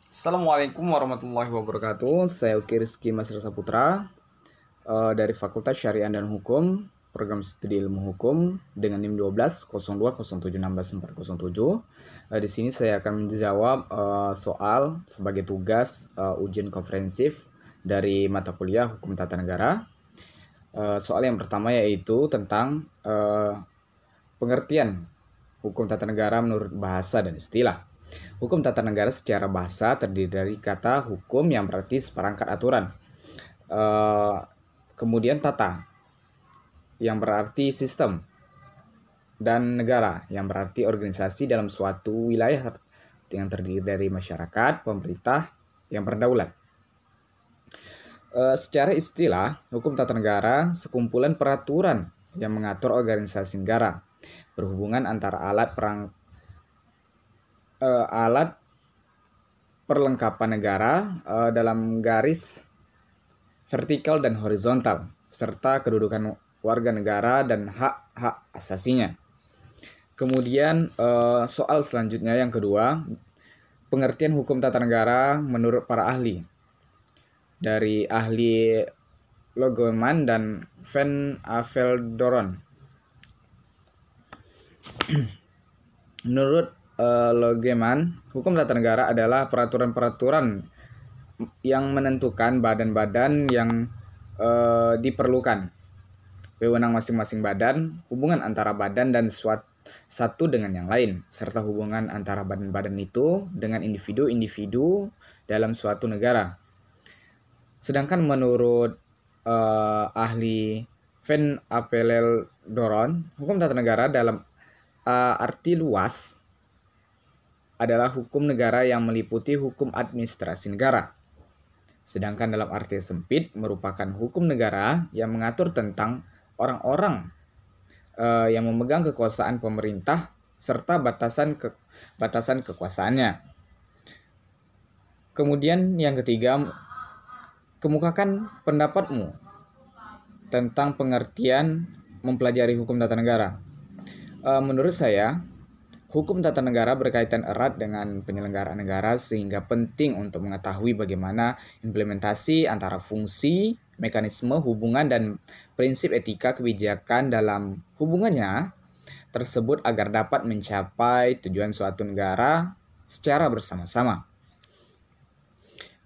Assalamualaikum warahmatullahi wabarakatuh. Saya Uki Rizky Masra Saputra dari Fakultas Syariah dan Hukum, Program Studi Ilmu Hukum dengan NIM 12 0207161407. Di sini saya akan menjawab soal sebagai tugas ujian komprehensif dari mata kuliah Hukum Tata Negara. Soal yang pertama yaitu tentang pengertian hukum tata negara menurut bahasa dan istilah. Hukum tata negara secara bahasa terdiri dari kata hukum yang berarti seperangkat aturan. Kemudian tata yang berarti sistem. Dan negara yang berarti organisasi dalam suatu wilayah yang terdiri dari masyarakat, pemerintah yang berdaulat. Secara istilah, hukum tata negara sekumpulan peraturan yang mengatur organisasi negara, berhubungan antara alat perlengkapan negara dalam garis vertikal dan horizontal, serta kedudukan warga negara dan hak-hak asasinya. Kemudian soal selanjutnya yang kedua, pengertian hukum tata negara menurut para ahli. Dari ahli Logeman dan Van Aveldoorn. Menurut Logeman, hukum tata negara adalah peraturan-peraturan yang menentukan badan-badan yang diperlukan, wewenang masing-masing badan, hubungan antara badan dan satu dengan yang lain, serta hubungan antara badan-badan itu dengan individu-individu dalam suatu negara. Sedangkan menurut ahli Van Aveldoorn, hukum tata negara dalam arti luas adalah hukum negara yang meliputi hukum administrasi negara. Sedangkan dalam arti sempit merupakan hukum negara yang mengatur tentang orang-orang yang memegang kekuasaan pemerintah serta batasan kekuasaannya. Kemudian yang ketiga, kemukakan pendapatmu tentang pengertian mempelajari hukum tata negara. Menurut saya, hukum tata negara berkaitan erat dengan penyelenggaraan negara sehingga penting untuk mengetahui bagaimana implementasi antara fungsi, mekanisme, hubungan, dan prinsip etika kebijakan dalam hubungannya tersebut agar dapat mencapai tujuan suatu negara secara bersama-sama.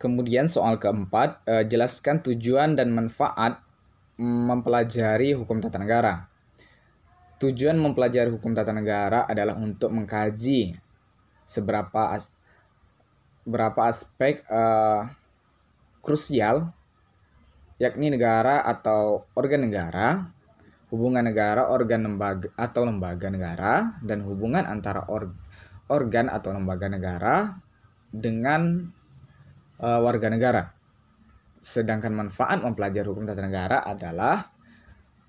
Kemudian soal keempat, jelaskan tujuan dan manfaat mempelajari hukum tata negara. Tujuan mempelajari hukum tata negara adalah untuk mengkaji berapa aspek krusial, yakni negara atau organ negara, hubungan negara, organ lembaga atau lembaga negara, dan hubungan antara organ atau lembaga negara dengan warga negara. Sedangkan manfaat mempelajari hukum tata negara adalah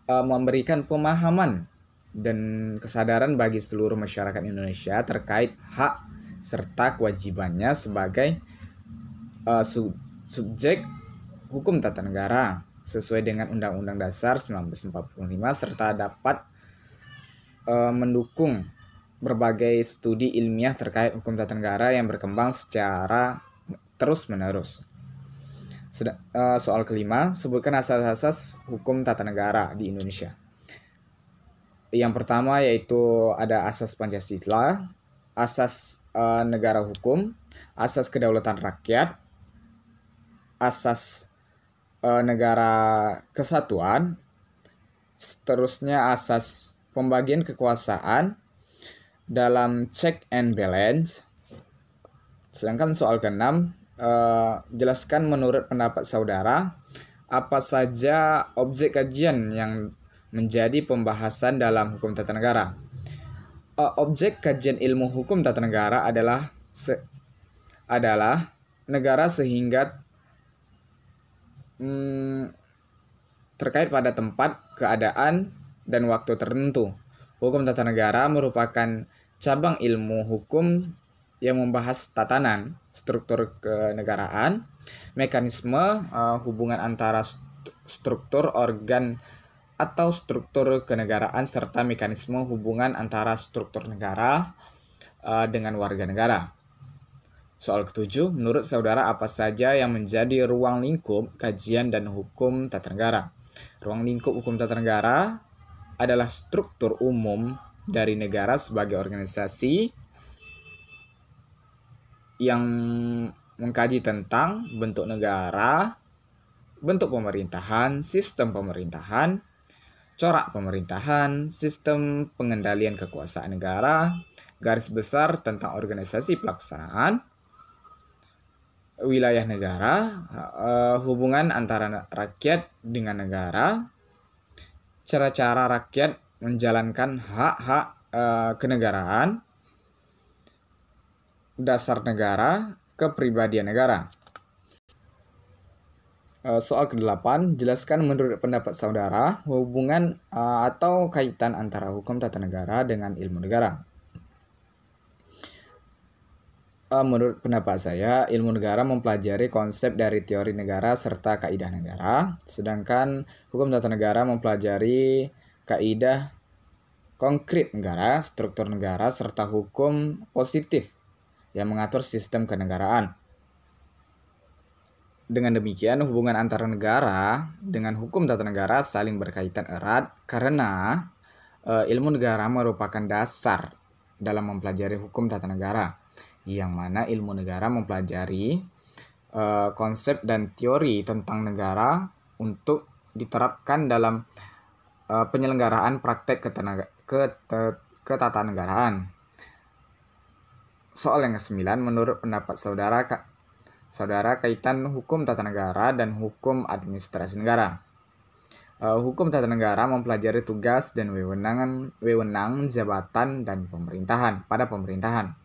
memberikan pemahaman dan kesadaran bagi seluruh masyarakat Indonesia terkait hak serta kewajibannya sebagai subjek hukum tata negara sesuai dengan Undang-Undang Dasar 1945 serta dapat mendukung berbagai studi ilmiah terkait hukum tata negara yang berkembang secara terus-menerus. Soal kelima, sebutkan asas-asas hukum tata negara di Indonesia. Yang pertama yaitu ada asas Pancasila, asas negara hukum, asas kedaulatan rakyat, asas negara kesatuan, seterusnya asas pembagian kekuasaan dalam check and balance. Sedangkan soal keenam, jelaskan menurut pendapat saudara apa saja objek kajian yang menjadi pembahasan dalam hukum tata negara. Objek kajian ilmu hukum tata negara adalah negara sehingga terkait pada tempat, keadaan, dan waktu tertentu. Hukum tata negara merupakan cabang ilmu hukum yang membahas tatanan, struktur kenegaraan, mekanisme hubungan antara struktur organ atau struktur kenegaraan serta mekanisme hubungan antara struktur negara dengan warga negara. Soal ketujuh, menurut saudara apa saja yang menjadi ruang lingkup kajian dan hukum tata negara? Ruang lingkup hukum tata negara adalah struktur umum dari negara sebagai organisasi yang mengkaji tentang bentuk negara, bentuk pemerintahan, sistem pemerintahan, corak pemerintahan, sistem pengendalian kekuasaan negara, garis besar tentang organisasi pelaksanaan, wilayah negara, hubungan antara rakyat dengan negara, cara-cara rakyat menjalankan hak-hak kenegaraan, dasar negara, kepribadian negara. Soal ke-8, jelaskan menurut pendapat saudara hubungan atau kaitan antara hukum tata negara dengan ilmu negara. Menurut pendapat saya, ilmu negara mempelajari konsep dari teori negara serta kaidah negara, sedangkan hukum tata negara mempelajari kaidah konkret negara, struktur negara, serta hukum positif yang mengatur sistem kenegaraan. Dengan demikian, hubungan antara negara dengan hukum tata negara saling berkaitan erat karena ilmu negara merupakan dasar dalam mempelajari hukum tata negara, yang mana ilmu negara mempelajari konsep dan teori tentang negara untuk diterapkan dalam penyelenggaraan praktek ketatanegaraan. Soal yang ke-9, menurut pendapat saudara kaitan hukum tata negara dan hukum administrasi negara. Hukum tata negara mempelajari tugas dan wewenang jabatan dan pemerintahan pada pemerintahan.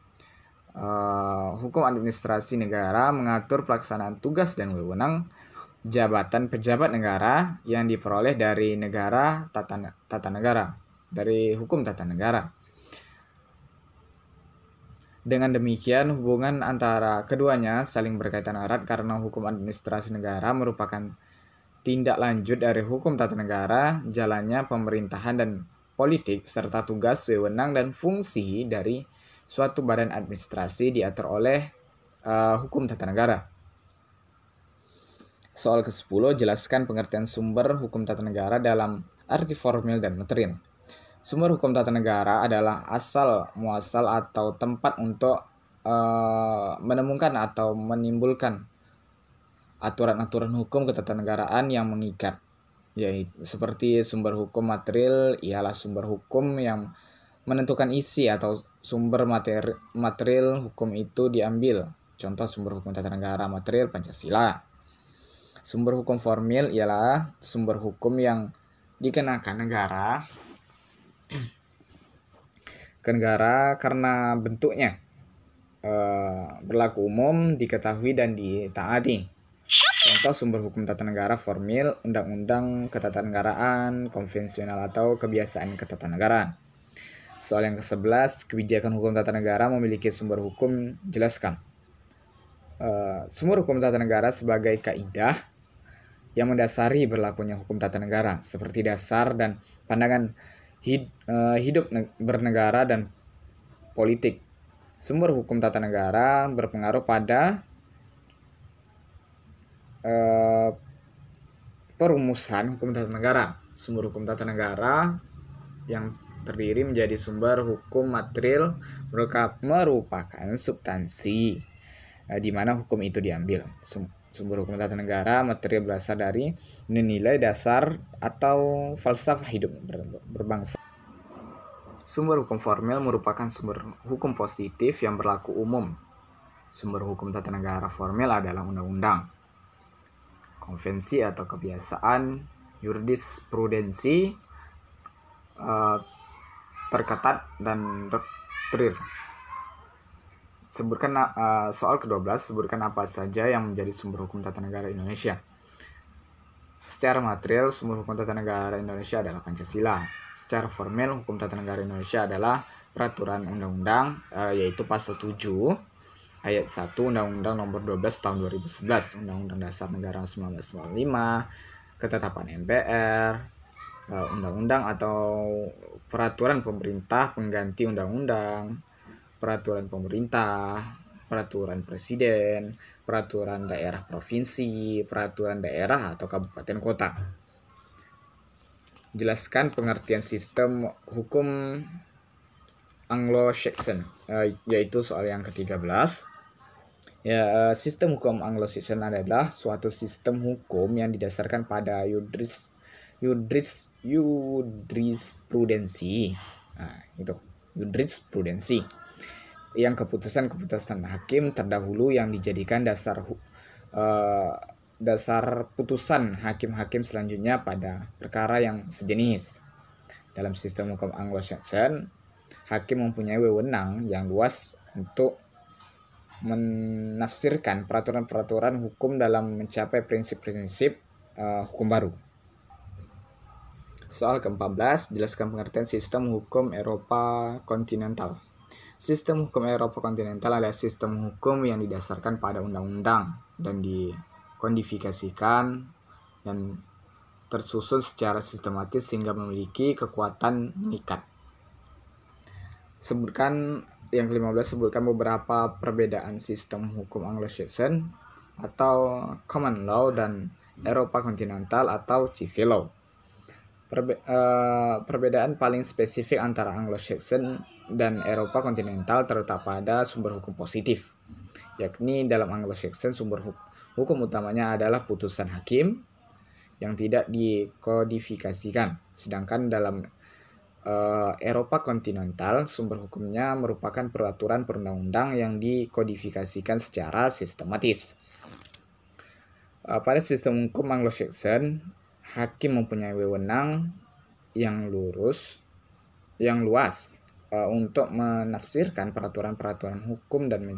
Hukum administrasi negara mengatur pelaksanaan tugas dan wewenang jabatan pejabat negara yang diperoleh dari negara tata negara, dari hukum tata negara. Dengan demikian, hubungan antara keduanya saling berkaitan erat karena hukum administrasi negara merupakan tindak lanjut dari hukum tata negara, jalannya pemerintahan dan politik, serta tugas, wewenang, dan fungsi dari suatu badan administrasi diatur oleh hukum tata negara. Soal ke-10, jelaskan pengertian sumber hukum tata negara dalam arti formil dan material. Sumber hukum tata negara adalah asal muasal atau tempat untuk menemukan atau menimbulkan aturan-aturan hukum ketatanegaraan yang mengikat, yaitu seperti sumber hukum material ialah sumber hukum yang menentukan isi atau sumber material hukum itu diambil. Contoh sumber hukum tata negara material Pancasila. Sumber hukum formil ialah sumber hukum yang dikenakan negara ke negara karena bentuknya berlaku umum, diketahui dan ditaati. Contoh sumber hukum tata negara formil, undang-undang ketatanegaraan, konvensional atau kebiasaan ketatanegaraan. Soal yang ke-11, kebijakan hukum tata negara memiliki sumber hukum, jelaskan. Sumber hukum tata negara sebagai kaidah yang mendasari berlakunya hukum tata negara, seperti dasar dan pandangan hidup bernegara dan politik. Sumber hukum tata negara berpengaruh pada perumusan hukum tata negara. Sumber hukum tata negara yang terdiri menjadi sumber hukum material merupakan substansi di mana hukum itu diambil. Sumber hukum tata negara material berasal dari nilai dasar atau falsafah hidup berbangsa. Sumber hukum formil merupakan sumber hukum positif yang berlaku umum. Sumber hukum tata negara formil adalah undang-undang, konvensi atau kebiasaan, jurisprudensi terketat dan doktrin. Sebutkan soal ke-12, sebutkan apa saja yang menjadi sumber hukum tata negara Indonesia. Secara material, sumber hukum tata negara Indonesia adalah Pancasila. Secara formil, hukum tata negara Indonesia adalah peraturan undang-undang, yaitu pasal 7 ayat 1 Undang-Undang Nomor 12 Tahun 2011, Undang-Undang Dasar Negara 1945, ketetapan MPR, undang-undang atau peraturan pemerintah pengganti undang-undang, peraturan pemerintah, peraturan presiden, peraturan daerah provinsi, peraturan daerah atau kabupaten kota. Jelaskan pengertian sistem hukum Anglo-Saxon, yaitu soal yang ke-13. Sistem hukum Anglo-Saxon adalah suatu sistem hukum yang didasarkan pada jurisprudensi. Jurisprudensi yang keputusan-keputusan hakim terdahulu yang dijadikan dasar putusan hakim-hakim selanjutnya pada perkara yang sejenis. Dalam sistem hukum Anglo-Saxon, hakim mempunyai wewenang yang luas untuk menafsirkan peraturan-peraturan hukum dalam mencapai prinsip-prinsip hukum baru. Soal ke-14, jelaskan pengertian sistem hukum Eropa kontinental. Sistem hukum Eropa kontinental adalah sistem hukum yang didasarkan pada undang-undang dan dikodifikasikan dan tersusun secara sistematis sehingga memiliki kekuatan mengikat. Sebutkan yang ke-15, sebutkan beberapa perbedaan sistem hukum Anglo-Saxon atau common law dan Eropa kontinental atau civil law. Perbedaan paling spesifik antara Anglo-Saxon dan Eropa kontinental terletak pada sumber hukum positif, yakni dalam Anglo-Saxon sumber hukum utamanya adalah putusan hakim yang tidak dikodifikasikan, sedangkan dalam Eropa kontinental sumber hukumnya merupakan peraturan perundang-undang yang dikodifikasikan secara sistematis. Pada sistem hukum Anglo-Saxon, hakim mempunyai wewenang yang luas untuk menafsirkan peraturan-peraturan hukum dan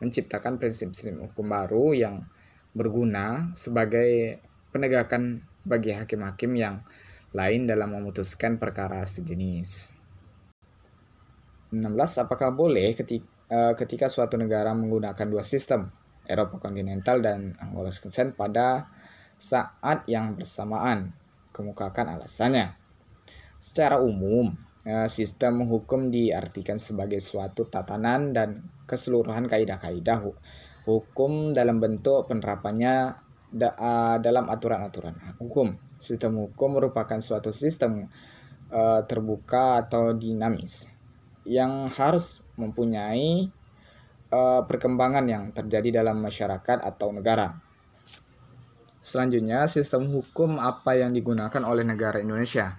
menciptakan prinsip-prinsip hukum baru yang berguna sebagai penegakan bagi hakim-hakim yang lain dalam memutuskan perkara sejenis. 16. Apakah boleh ketika suatu negara menggunakan dua sistem, Eropa kontinental dan Anglo-Saxon pada saat yang bersamaan? Kemukakan alasannya. Secara umum, sistem hukum diartikan sebagai suatu tatanan dan keseluruhan kaidah-kaidah hukum dalam bentuk penerapannya dalam aturan-aturan hukum. Sistem hukum merupakan suatu sistem terbuka atau dinamis yang harus mempunyai perkembangan yang terjadi dalam masyarakat atau negara. Selanjutnya, sistem hukum apa yang digunakan oleh negara Indonesia?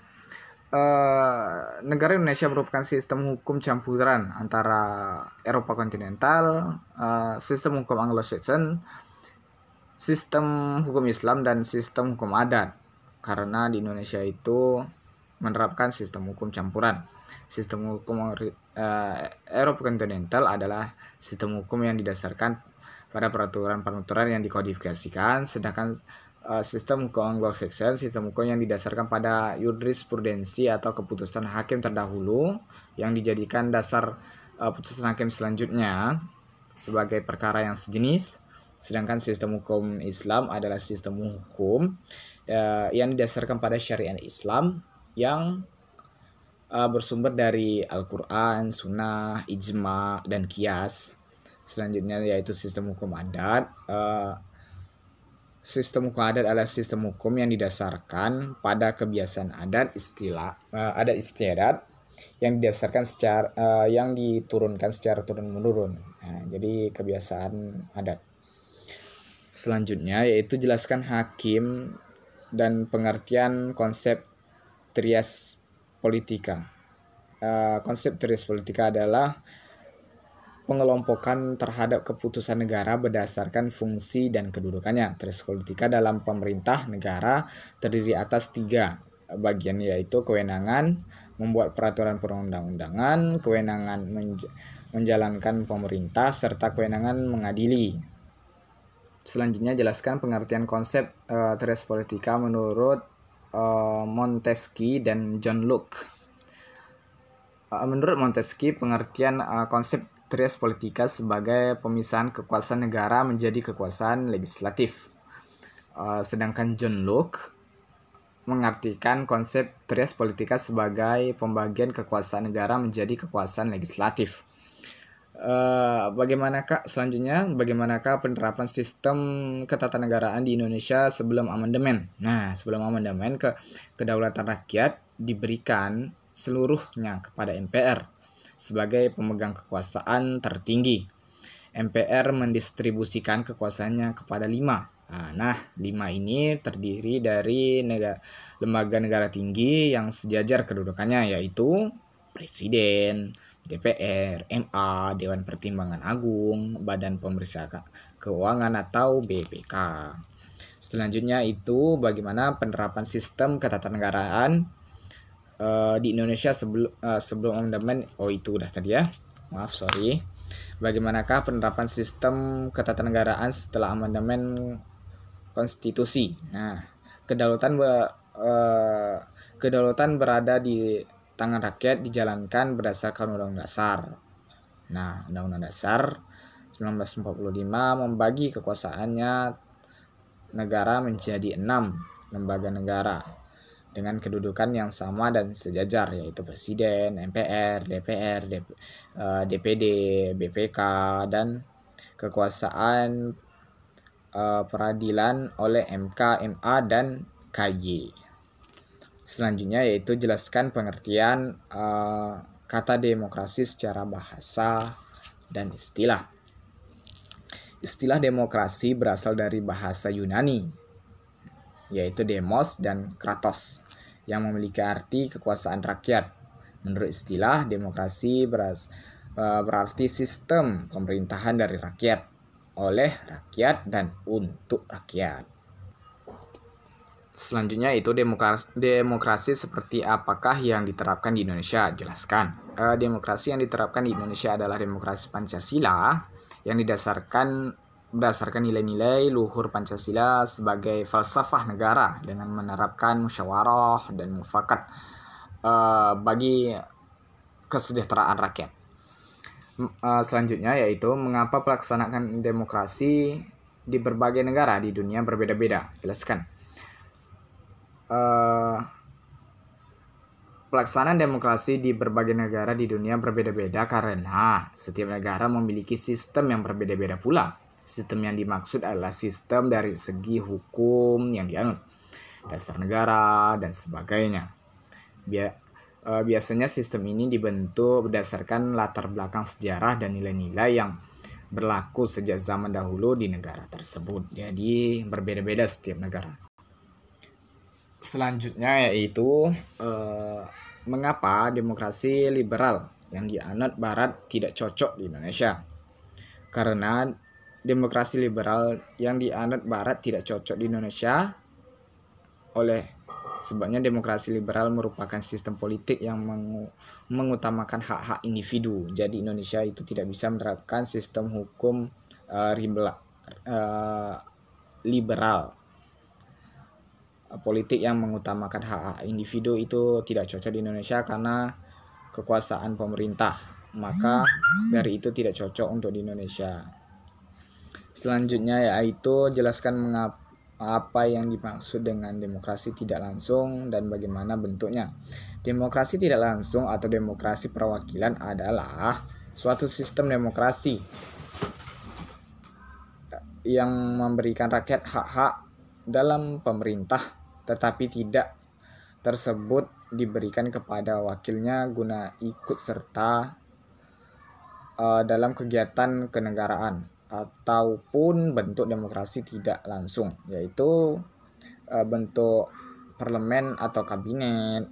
Negara Indonesia merupakan sistem hukum campuran antara Eropa kontinental, sistem hukum Anglo-Saxon, sistem hukum Islam, dan sistem hukum adat. Karena di Indonesia itu menerapkan sistem hukum campuran. Sistem hukum Eropa kontinental adalah sistem hukum yang didasarkan pada peraturan-peraturan yang dikodifikasikan, sedangkan sistem hukum Anglo-Saxon, sistem hukum yang didasarkan pada jurisprudensi atau keputusan hakim terdahulu yang dijadikan dasar putusan hakim selanjutnya sebagai perkara yang sejenis. Sedangkan sistem hukum Islam adalah sistem hukum yang didasarkan pada syariat Islam yang bersumber dari Al-Quran, Sunnah, Ijma, dan Qiyas. Selanjutnya yaitu sistem hukum adat. Sistem hukum adat adalah sistem hukum yang didasarkan pada kebiasaan adat istiadat yang didasarkan yang diturunkan secara turun-menurun. Jadi kebiasaan adat. Selanjutnya yaitu jelaskan hakim dan pengertian konsep trias politika. Konsep trias politika adalah pengelompokan terhadap keputusan negara berdasarkan fungsi dan kedudukannya. Trias politika dalam pemerintah negara terdiri atas 3 bagian, yaitu kewenangan membuat peraturan perundang-undangan, kewenangan menjalankan pemerintah, serta kewenangan mengadili. Selanjutnya jelaskan pengertian konsep trias politika menurut Montesquieu dan John Locke. Menurut Montesquieu, pengertian konsep trias politika sebagai pemisahan kekuasaan negara menjadi kekuasaan legislatif. Sedangkan John Locke mengartikan konsep trias politika sebagai pembagian kekuasaan negara menjadi kekuasaan legislatif. Bagaimanakah penerapan sistem ketatanegaraan di Indonesia sebelum amandemen? Nah, sebelum amandemen, kedaulatan rakyat diberikan seluruhnya kepada MPR sebagai pemegang kekuasaan tertinggi. MPR mendistribusikan kekuasaannya kepada 5. Nah, 5 ini terdiri dari lembaga negara tinggi yang sejajar kedudukannya, yaitu Presiden, DPR, MA, Dewan Pertimbangan Agung, Badan Pemeriksa Keuangan atau BPK. Selanjutnya itu bagaimana penerapan sistem ketatanegaraan di Indonesia sebelum amandemen. Itu udah tadi ya. Maaf, sorry. Bagaimanakah penerapan sistem ketatanegaraan setelah amandemen konstitusi? Nah, kedaulatan berada di tangan rakyat dijalankan berdasarkan Undang-Undang Dasar. Nah, Undang-Undang Dasar 1945 membagi kekuasaannya negara menjadi 6 lembaga negara dengan kedudukan yang sama dan sejajar, yaitu Presiden, MPR, DPR, DPD, BPK, dan kekuasaan peradilan oleh MK, MA, dan KY. Selanjutnya yaitu jelaskan pengertian kata demokrasi secara bahasa dan istilah. Istilah demokrasi berasal dari bahasa Yunani, yaitu demos dan kratos, yang memiliki arti kekuasaan rakyat. Menurut istilah, demokrasi berarti sistem pemerintahan dari rakyat, oleh rakyat, dan untuk rakyat. Selanjutnya itu demokrasi seperti apakah yang diterapkan di Indonesia? Jelaskan. Demokrasi yang diterapkan di Indonesia adalah demokrasi Pancasila yang berdasarkan nilai-nilai luhur Pancasila sebagai falsafah negara dengan menerapkan musyawarah dan mufakat bagi kesejahteraan rakyat. Selanjutnya yaitu mengapa pelaksanaan demokrasi di berbagai negara di dunia berbeda-beda. Jelaskan. Pelaksanaan demokrasi di berbagai negara di dunia berbeda-beda karena setiap negara memiliki sistem yang berbeda-beda pula. Sistem yang dimaksud adalah sistem dari segi hukum yang dianut, dasar negara, dan sebagainya. Biasanya sistem ini dibentuk berdasarkan latar belakang sejarah dan nilai-nilai yang berlaku sejak zaman dahulu di negara tersebut. Jadi berbeda-beda setiap negara. Selanjutnya yaitu mengapa demokrasi liberal yang dianut Barat tidak cocok di Indonesia. Karena demokrasi liberal yang dianut Barat tidak cocok di Indonesia sebabnya demokrasi liberal merupakan sistem politik yang mengutamakan hak-hak individu. Jadi Indonesia itu tidak bisa menerapkan sistem hukum liberal. Politik yang mengutamakan hak-hak individu itu tidak cocok di Indonesia karena kekuasaan pemerintah. Maka dari itu tidak cocok untuk di Indonesia. Selanjutnya yaitu jelaskan apa yang dimaksud dengan demokrasi tidak langsung dan bagaimana bentuknya. Demokrasi tidak langsung atau demokrasi perwakilan adalah suatu sistem demokrasi yang memberikan rakyat hak-hak dalam pemerintah, tetapi tidak tersebut diberikan kepada wakilnya guna ikut serta dalam kegiatan kenegaraan, ataupun bentuk demokrasi tidak langsung, yaitu bentuk parlemen atau kabinet,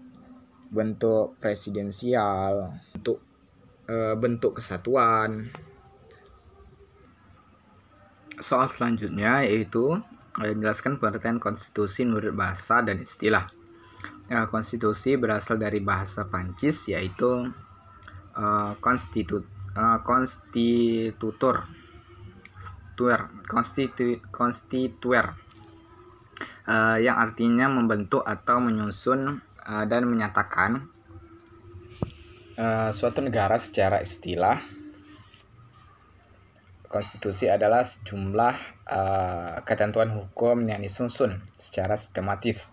bentuk presidensial, bentuk kesatuan. Soal selanjutnya yaitu menjelaskan pengertian konstitusi menurut bahasa dan istilah. Konstitusi berasal dari bahasa Prancis yaitu konstitutor, yang artinya membentuk atau menyusun dan menyatakan suatu negara secara istilah. Konstitusi adalah sejumlah ketentuan hukum yang disusun secara sistematis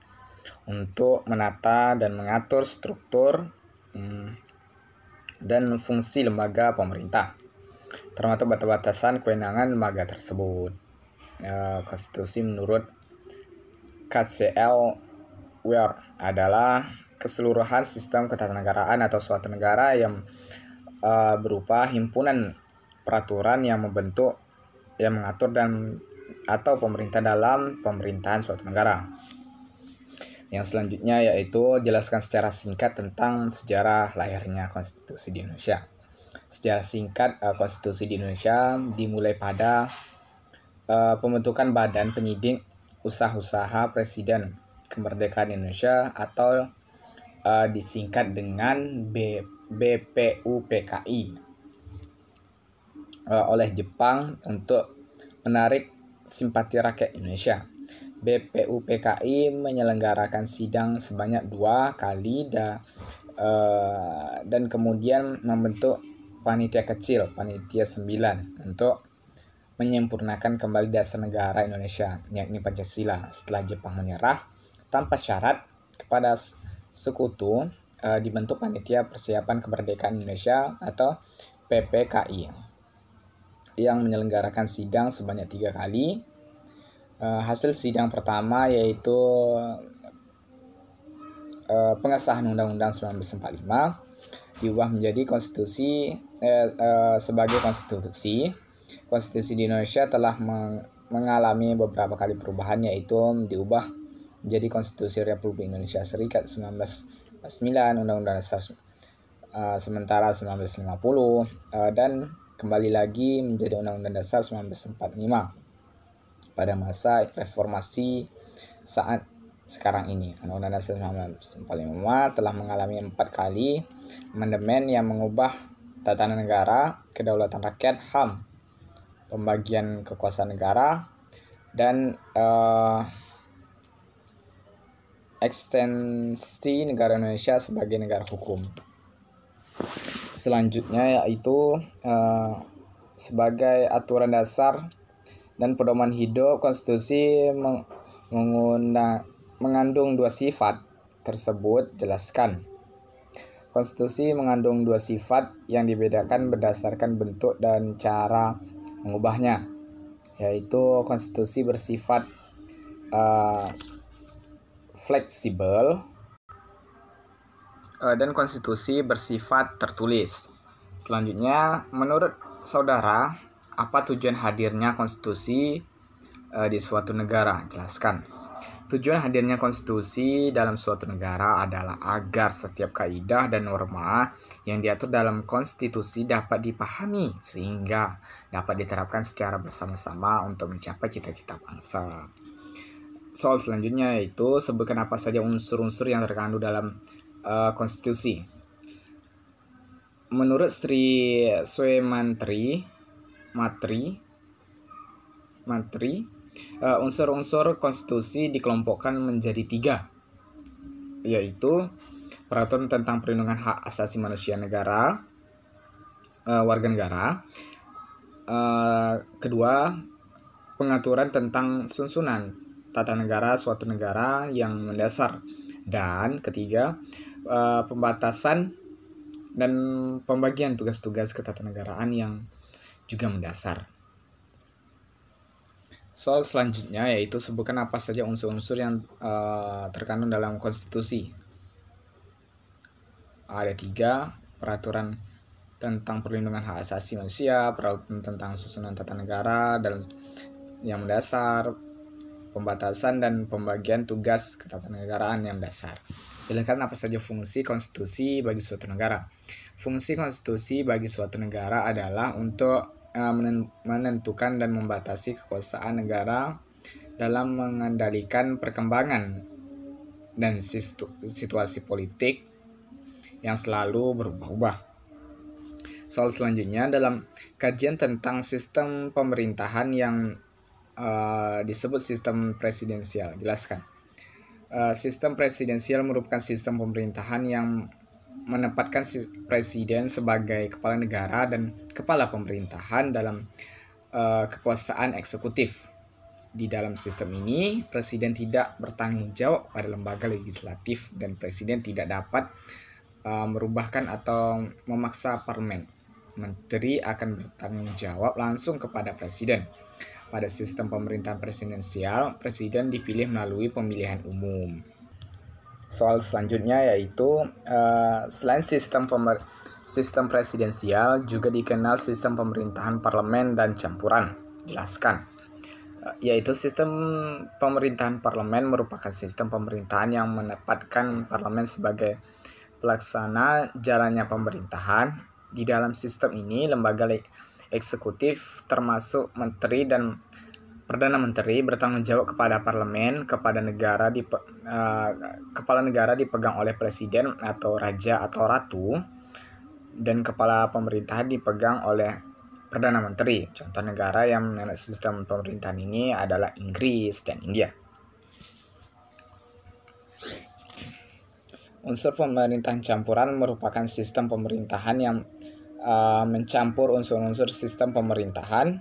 untuk menata dan mengatur struktur dan fungsi lembaga pemerintah. termasuk batasan kewenangan lembaga tersebut. Konstitusi menurut KCL Weir adalah keseluruhan sistem ketatanegaraan atau suatu negara yang berupa himpunan peraturan yang membentuk, yang mengatur dan atau pemerintah dalam pemerintahan suatu negara. Yang selanjutnya yaitu jelaskan secara singkat tentang sejarah lahirnya konstitusi di Indonesia. Sejarah singkat konstitusi di Indonesia dimulai pada pembentukan Badan Penyidik Usaha-usaha Presiden Kemerdekaan Indonesia atau disingkat dengan BPUPKI oleh Jepang untuk menarik simpati rakyat Indonesia. BPUPKI menyelenggarakan sidang sebanyak 2 kali dan kemudian membentuk panitia kecil, panitia 9, untuk menyempurnakan kembali dasar negara Indonesia, yakni Pancasila. Setelah Jepang menyerah tanpa syarat kepada sekutu, dibentuk panitia persiapan kemerdekaan Indonesia atau PPKI yang menyelenggarakan sidang sebanyak 3 kali. Hasil sidang pertama yaitu pengesahan Undang-Undang 1945 diubah menjadi konstitusi sebagai konstitusi. Konstitusi di Indonesia telah mengalami beberapa kali perubahan, yaitu diubah menjadi Konstitusi Republik Indonesia Serikat 1949, Undang-Undang Dasar sementara 1950, dan kembali lagi menjadi Undang-Undang Dasar 1945 pada masa reformasi saat sekarang ini. Undang-Undang Dasar 1945 telah mengalami 4 kali amandemen yang mengubah tatanan negara, kedaulatan rakyat, HAM, pembagian kekuasaan negara, dan ekstensi negara Indonesia sebagai negara hukum. Selanjutnya yaitu sebagai aturan dasar dan pedoman hidup, konstitusi mengandung 2 sifat tersebut. Jelaskan. Konstitusi mengandung 2 sifat yang dibedakan berdasarkan bentuk dan cara mengubahnya, yaitu konstitusi bersifat fleksibel dan konstitusi bersifat tertulis. Selanjutnya, menurut saudara, apa tujuan hadirnya konstitusi di suatu negara? Jelaskan. Tujuan hadirnya konstitusi dalam suatu negara adalah agar setiap kaidah dan norma yang diatur dalam konstitusi dapat dipahami sehingga dapat diterapkan secara bersama-sama untuk mencapai cita-cita bangsa. Soal selanjutnya yaitu sebutkan apa saja unsur-unsur yang terkandung dalam konstitusi. Menurut Sri Swemantri Matri, unsur-unsur konstitusi dikelompokkan menjadi 3, yaitu peraturan tentang perlindungan hak asasi manusia negara, warga negara. Kedua, pengaturan tentang susunan tata negara suatu negara yang mendasar. Dan ketiga, pembatasan dan pembagian tugas-tugas ketatanegaraan yang juga mendasar. Soal selanjutnya yaitu sebutkan apa saja unsur-unsur yang terkandung dalam konstitusi. Ada 3, peraturan tentang perlindungan hak asasi manusia, peraturan tentang susunan tata negara dan yang mendasar, pembatasan dan pembagian tugas ketatanegaraan yang mendasar. Jelaskan apa saja fungsi konstitusi bagi suatu negara. Fungsi konstitusi bagi suatu negara adalah untuk menentukan dan membatasi kekuasaan negara dalam mengendalikan perkembangan dan situasi politik yang selalu berubah-ubah. Soal selanjutnya, dalam kajian tentang sistem pemerintahan yang disebut sistem presidensial, jelaskan. Sistem presidensial merupakan sistem pemerintahan yang menempatkan presiden sebagai kepala negara dan kepala pemerintahan dalam kekuasaan eksekutif. Di dalam sistem ini, presiden tidak bertanggung jawab pada lembaga legislatif dan presiden tidak dapat merubahkan atau memaksa parlemen. menteri akan bertanggung jawab langsung kepada presiden. Pada sistem pemerintahan presidensial, presiden dipilih melalui pemilihan umum. Soal selanjutnya yaitu selain sistem presidensial juga dikenal sistem pemerintahan parlemen dan campuran. Jelaskan. Yaitu sistem pemerintahan parlemen merupakan sistem pemerintahan yang menempatkan parlemen sebagai pelaksana jalannya pemerintahan. Di dalam sistem ini, lembaga eksekutif termasuk menteri dan Perdana Menteri bertanggung jawab kepada parlemen, kepala negara dipegang oleh presiden atau raja atau ratu, dan kepala pemerintahan dipegang oleh Perdana Menteri. Contoh negara yang menganut sistem pemerintahan ini adalah Inggris dan India. Unsur pemerintahan campuran merupakan sistem pemerintahan yang mencampur unsur-unsur sistem pemerintahan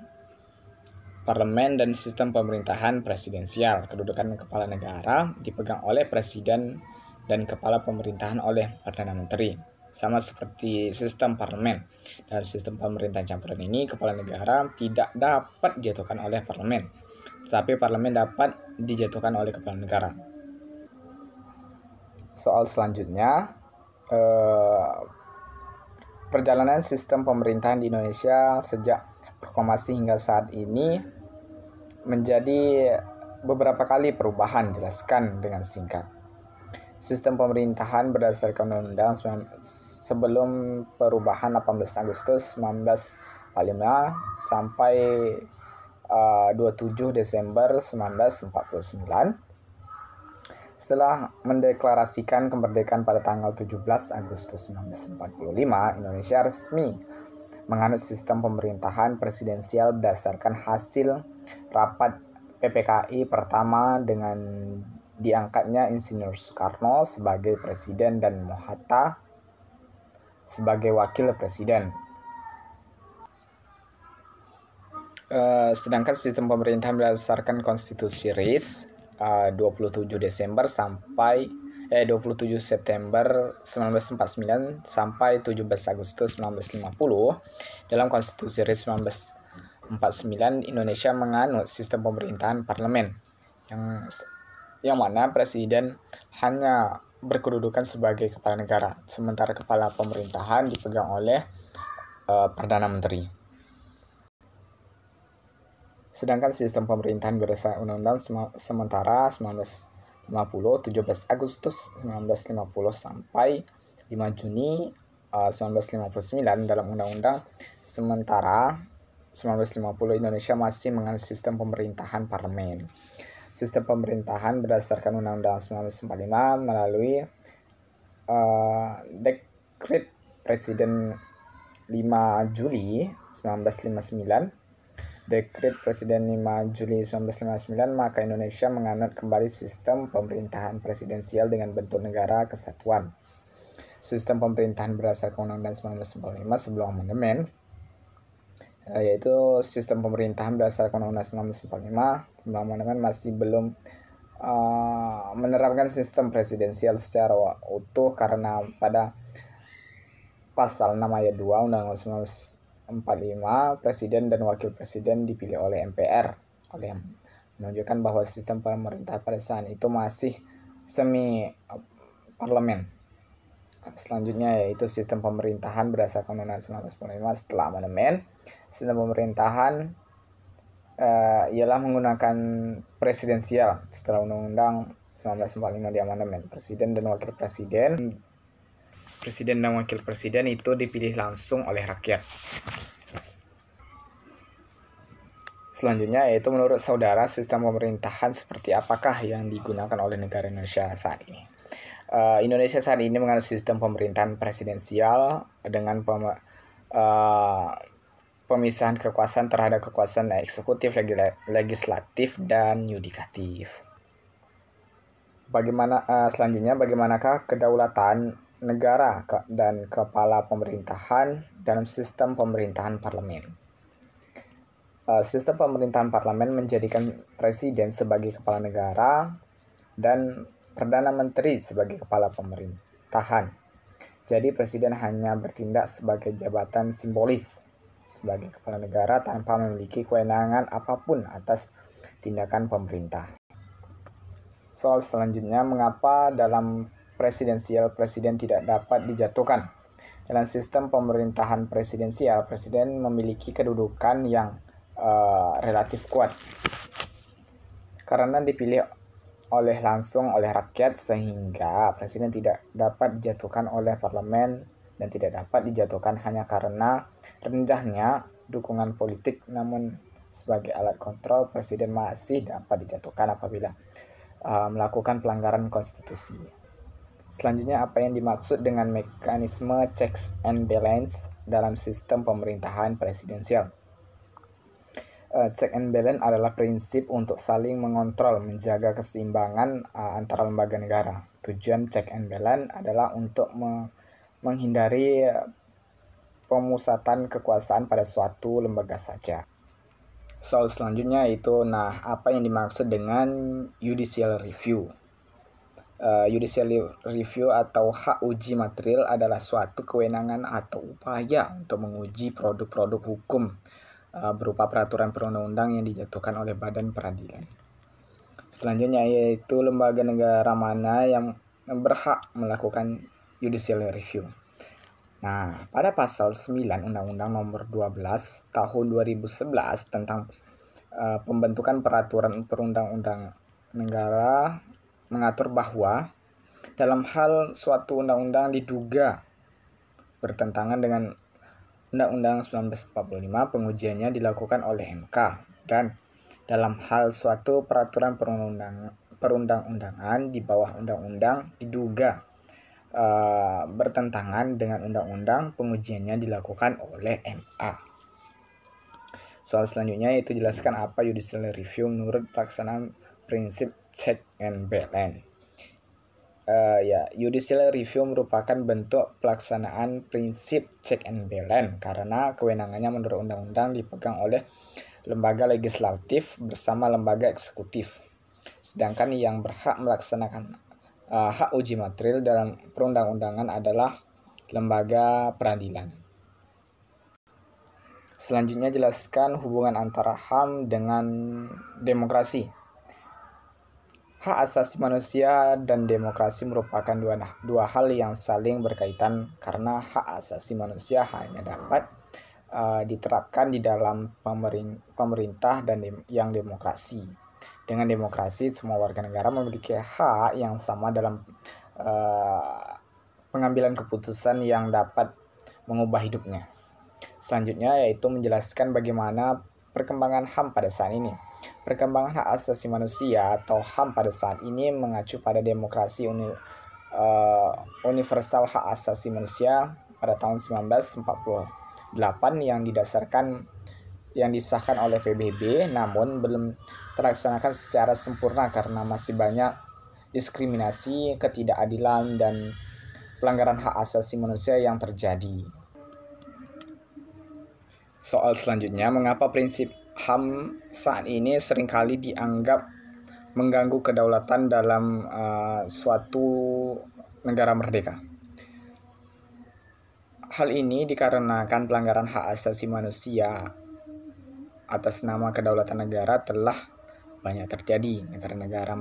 parlemen dan sistem pemerintahan presidensial. Kedudukan kepala negara dipegang oleh presiden dan kepala pemerintahan oleh Perdana Menteri. Sama seperti sistem parlemen. Dalam sistem pemerintahan campuran ini, kepala negara tidak dapat dijatuhkan oleh parlemen, tetapi parlemen dapat dijatuhkan oleh kepala negara. Soal selanjutnya, perjalanan sistem pemerintahan di Indonesia sejak proklamasi hingga saat ini menjadi beberapa kali perubahan. Jelaskan dengan singkat. Sistem pemerintahan berdasarkan Undang-Undang sebelum perubahan 18 Agustus 1945 sampai 27 Desember 1949. Setelah mendeklarasikan kemerdekaan pada tanggal 17 Agustus 1945, Indonesia resmi menganut sistem pemerintahan presidensial berdasarkan hasil rapat PPKI pertama dengan diangkatnya Insinyur Soekarno sebagai presiden dan Mohatta sebagai wakil presiden. Sedangkan sistem pemerintahan berdasarkan Konstitusi RIS 27 September 1949 sampai 17 Agustus 1950. Dalam Konstitusi RIS 1949, Indonesia menganut sistem pemerintahan parlemen yang mana presiden hanya berkedudukan sebagai kepala negara, sementara kepala pemerintahan dipegang oleh Perdana Menteri. Sedangkan sistem pemerintahan berdasarkan Undang-Undang sementara 1950, 17 Agustus 1950 sampai 5 Juni 1959. Dalam Undang-Undang sementara 1950, Indonesia masih menganut sistem pemerintahan parlemen. Sistem pemerintahan berdasarkan Undang-Undang 1945 melalui Dekret Presiden 5 Juli 1959. Dekret Presiden 5 Juli 1959, maka Indonesia menganut kembali sistem pemerintahan presidensial dengan bentuk negara kesatuan. Sistem pemerintahan berdasarkan Undang-Undang 1945 sebelum amandemen, yaitu sistem pemerintahan berdasarkan Undang-Undang 1945 sebelum amandemen masih belum menerapkan sistem presidensial secara utuh karena pada pasal 6 ayat 2 Undang-Undang 1945, presiden dan wakil presiden dipilih oleh MPR, menunjukkan bahwa sistem pemerintahan pada saat itu masih semi parlemen. Selanjutnya yaitu sistem pemerintahan berdasarkan Undang-Undang 1945 setelah amandemen. Sistem pemerintahan ialah menggunakan presidensial setelah Undang-Undang 1945 di amandemen. Presiden dan wakil presiden itu dipilih langsung oleh rakyat. Selanjutnya yaitu menurut saudara sistem pemerintahan seperti apakah yang digunakan oleh negara Indonesia saat ini? Indonesia saat ini menganut sistem pemerintahan presidensial dengan pemisahan kekuasaan terhadap kekuasaan eksekutif, legislatif, dan yudikatif. Selanjutnya bagaimanakah kedaulatan negara dan kepala pemerintahan dalam sistem pemerintahan parlemen? Sistem pemerintahan parlemen menjadikan presiden sebagai kepala negara dan Perdana Menteri sebagai kepala pemerintahan. Jadi presiden hanya bertindak sebagai jabatan simbolis sebagai kepala negara tanpa memiliki kewenangan apapun atas tindakan pemerintah. Soal selanjutnya, mengapa dalam presidensial presiden tidak dapat dijatuhkan? Dalam sistem pemerintahan presidensial, presiden memiliki kedudukan yang relatif kuat karena dipilih langsung oleh rakyat, sehingga presiden tidak dapat dijatuhkan oleh parlemen dan tidak dapat dijatuhkan hanya karena rendahnya dukungan politik. Namun sebagai alat kontrol, presiden masih dapat dijatuhkan apabila melakukan pelanggaran konstitusi. Selanjutnya, apa yang dimaksud dengan mekanisme checks and balance dalam sistem pemerintahan presidensial? Check and balance adalah prinsip untuk saling mengontrol, menjaga keseimbangan antara lembaga negara. Tujuan check and balance adalah untuk menghindari pemusatan kekuasaan pada suatu lembaga saja. Soal selanjutnya itu, apa yang dimaksud dengan judicial review? Judicial review atau hak uji material adalah suatu kewenangan atau upaya untuk menguji produk-produk hukum berupa peraturan perundang-undang yang dijatuhkan oleh badan peradilan. Selanjutnya yaitu lembaga negara mana yang berhak melakukan judicial review. Pada pasal 9 Undang-Undang Nomor 12 Tahun 2011 tentang pembentukan peraturan perundang-undang negara mengatur bahwa dalam hal suatu undang-undang diduga bertentangan dengan Undang-Undang 1945, pengujiannya dilakukan oleh MK, dan dalam hal suatu peraturan perundang-undangan di bawah undang-undang diduga bertentangan dengan undang-undang, pengujiannya dilakukan oleh MA. Soal selanjutnya yaitu jelaskan apa judicial review menurut pelaksanaan prinsip check and balance. Judicial review merupakan bentuk pelaksanaan prinsip check and balance karena kewenangannya menurut undang-undang dipegang oleh lembaga legislatif bersama lembaga eksekutif. Sedangkan yang berhak melaksanakan hak uji material dalam perundang-undangan adalah lembaga peradilan. Selanjutnya jelaskan hubungan antara HAM dengan demokrasi. Hak asasi manusia dan demokrasi merupakan dua hal yang saling berkaitan karena hak asasi manusia hanya dapat diterapkan di dalam pemerintah dan yang demokrasi. Dengan demokrasi, semua warga negara memiliki hak yang sama dalam pengambilan keputusan yang dapat mengubah hidupnya. Selanjutnya yaitu menjelaskan bagaimana perkembangan HAM pada saat ini. Perkembangan hak asasi manusia atau HAM pada saat ini mengacu pada demokrasi universal hak asasi manusia pada tahun 1948 yang disahkan oleh PBB, namun belum terlaksanakan secara sempurna karena masih banyak diskriminasi, ketidakadilan, dan pelanggaran hak asasi manusia yang terjadi. Soal selanjutnya, mengapa prinsip HAM saat ini seringkali dianggap mengganggu kedaulatan dalam suatu negara merdeka? Hal ini dikarenakan pelanggaran hak asasi manusia atas nama kedaulatan negara telah banyak terjadi. Negara-negara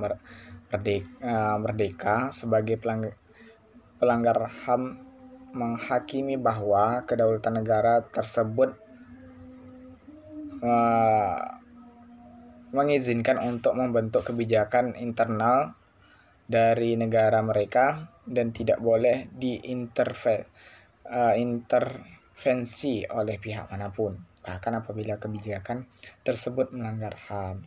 merdeka sebagai pelanggar HAM menghakimi bahwa kedaulatan negara tersebut mengizinkan untuk membentuk kebijakan internal dari negara mereka dan tidak boleh diintervensi oleh pihak manapun, bahkan apabila kebijakan tersebut melanggar HAM.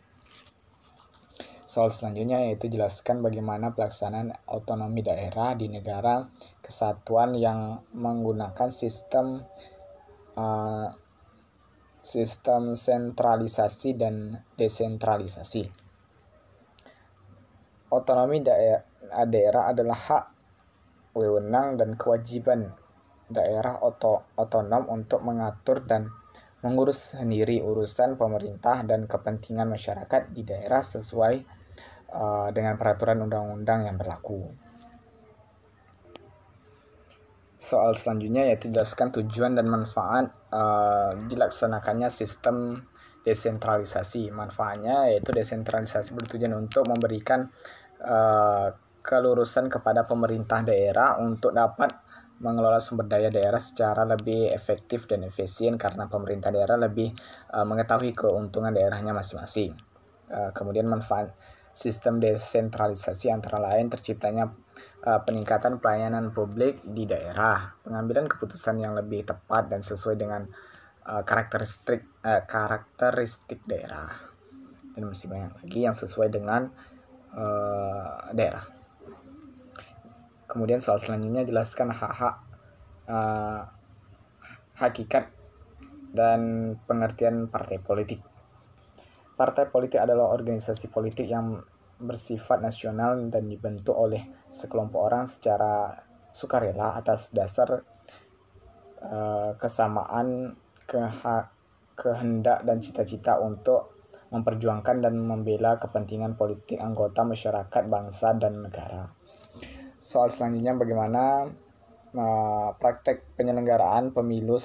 Soal selanjutnya yaitu jelaskan bagaimana pelaksanaan otonomi daerah di negara kesatuan yang menggunakan sistem sentralisasi dan desentralisasi. Otonomi daerah adalah hak, wewenang, dan kewajiban daerah otonom untuk mengatur dan mengurus sendiri urusan pemerintah dan kepentingan masyarakat di daerah sesuai dengan peraturan undang-undang yang berlaku. Soal selanjutnya yaitu jelaskan tujuan dan manfaat dilaksanakannya sistem desentralisasi. Manfaatnya yaitu desentralisasi bertujuan untuk memberikan kelurusan kepada pemerintah daerah untuk dapat mengelola sumber daya daerah secara lebih efektif dan efisien karena pemerintah daerah lebih mengetahui keuntungan daerahnya masing-masing. Kemudian manfaat sistem desentralisasi antara lain terciptanya peningkatan pelayanan publik di daerah, pengambilan keputusan yang lebih tepat dan sesuai dengan karakteristik daerah, dan masih banyak lagi yang sesuai dengan daerah. Kemudian soal selanjutnya jelaskan hak-hak, hakikat dan pengertian partai politik. Partai politik adalah organisasi politik yang bersifat nasional dan dibentuk oleh sekelompok orang secara sukarela atas dasar kesamaan kehendak dan cita-cita untuk memperjuangkan dan membela kepentingan politik anggota masyarakat, bangsa, dan negara. Soal selanjutnya bagaimana praktek penyelenggaraan pemilu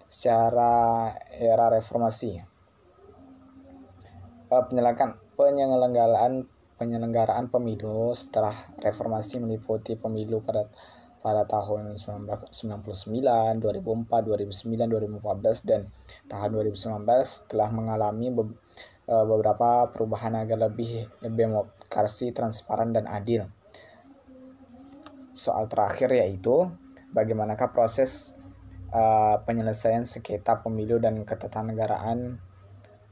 secara era reformasi. Penyelenggaraan pemilu setelah reformasi meliputi pemilu pada tahun 1999, 2004, 2009, 2014 dan tahun 2019 telah mengalami beberapa perubahan agar lebih demokrasi, transparan, dan adil. Soal terakhir yaitu bagaimanakah proses penyelesaian sengketa pemilu dan ketatanegaraan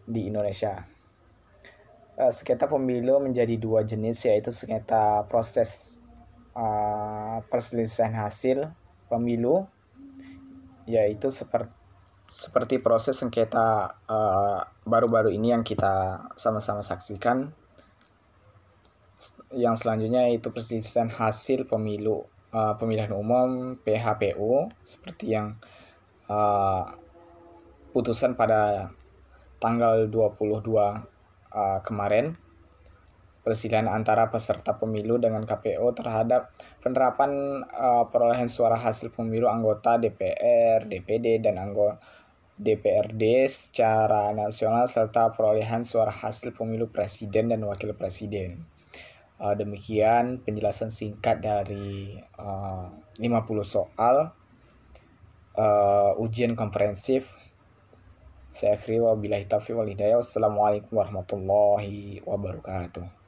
di Indonesia. Sengketa pemilu menjadi dua jenis, yaitu sengketa proses perselisihan hasil pemilu, yaitu seperti proses sengketa baru-baru ini yang kita sama-sama saksikan. Yang selanjutnya yaitu perselisihan hasil pemilu pemilihan umum PHPU, seperti yang putusan pada tanggal 22 kemarin, perselisihan antara peserta pemilu dengan KPU terhadap penerapan perolehan suara hasil pemilu anggota DPR, DPD, dan anggota DPRD secara nasional serta perolehan suara hasil pemilu presiden dan wakil presiden. Demikian penjelasan singkat dari 50 soal ujian komprehensif. Saya akhiri wabillahi taufiq wal hidayah. Wassalamualaikum warahmatullahi wabarakatuh.